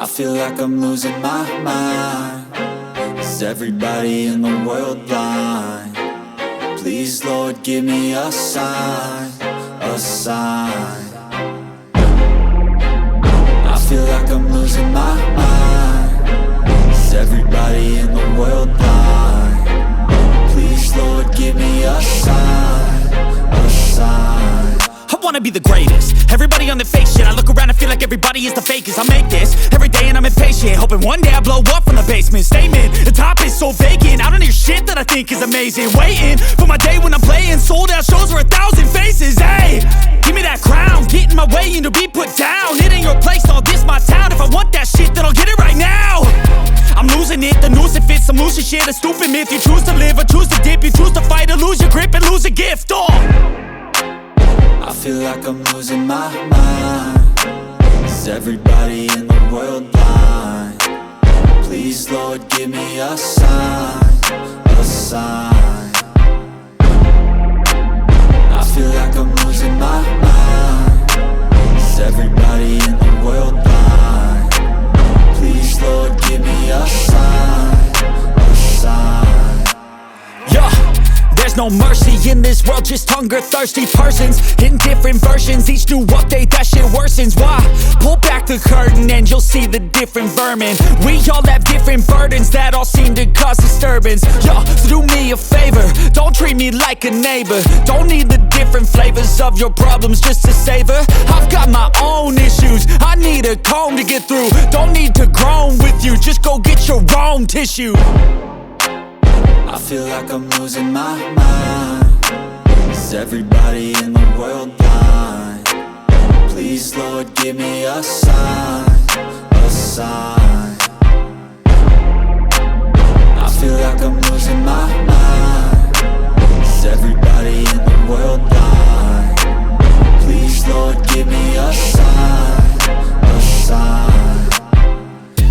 I feel like I'm losing my mind. Is everybody in the world blind? Please, Lord, give me a sign, a sign. I feel like I'm losing my mind. Is everybody in the world blind? Please, Lord, give me a sign, a sign. I wanna be the greatest. Everybody on the fake shit. I look around and feel like everybody is the fakest. I make this every day and I'm impatient, hoping one day I blow up from the basement. Statement, the top is so vacant. I don't hear shit that I think is amazing. Waiting for my day when I'm playing sold out shows for 1,000 faces. Hey, give me that crown, get in my way and to be put down. It ain't your place, all this my town. If I want that shit, then I'll get it right now. I'm losing it, the noose it fits. I'm losing shit, a stupid myth. You choose to live or choose to dip. You choose to fight or lose your grip and lose a gift. I feel like I'm losing my mind. Is everybody in the world blind? Please, Lord, give me a sign, a sign. I feel like I'm losing my mind. Is everybody in the world blind? Please, Lord, give me a sign, a sign. Yeah. There's no mercy in this world, just hunger-thirsty persons in different versions. Each new update, that shit worsens. Why? Pull back the curtain and you'll see the different vermin. We all have different burdens that all seem to cause disturbance. Yo, so do me a favor, don't treat me like a neighbor. Don't need the different flavors of your problems just to savor. I've got my own issues, I need a comb to get through. Don't need to groan with you, just go get your own tissue. I feel like I'm losing my mind. Is everybody in the world blind? Please, Lord, give me a sign, a sign. I feel like I'm losing my mind. Is everybody in the world blind? Please, Lord, give me a sign, a sign.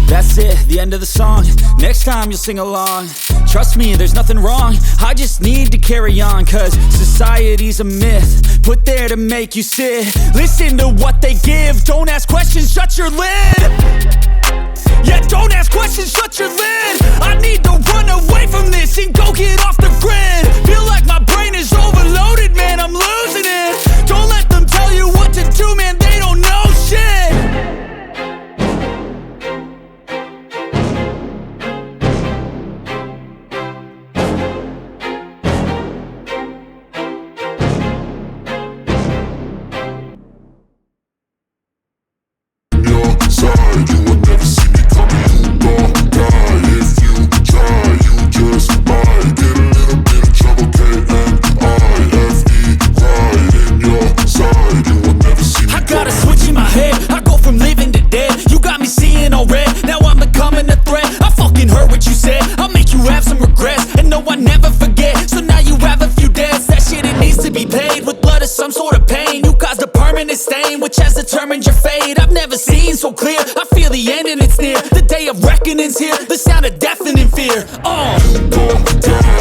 That's it, the end of the song. Next time you'll sing along. Trust me, there's nothing wrong. I just need to carry on, cause society's a myth put there to make you sit. Listen to what they give. Don't ask questions, shut your lid. Yeah, don't ask questions, shut your lid. I need to run away from this and go get off the grid. Feel like my brain is overloaded, man, I'm losing it. Don't let them tell you what to do, man, they don't know shit. You will never see me coming, you gon' die. If you try, you just might get a little bit of trouble, K-N-I-F-E, right in your side. You will never see me. I got a switch in my head, I go from living to dead. You got me seeing all red, now I'm becoming a threat. I fucking heard what you said, I'll make you have some regrets. And no, I never forget, so now you have a few debts. That shit, it needs to be paid with blood or some sort of pain. You caused a permanent stain, which has determined your fate. I've never seen so clear, I feel the end and it's near. The day of reckoning's here, the sound of deafening fear. You gon' die.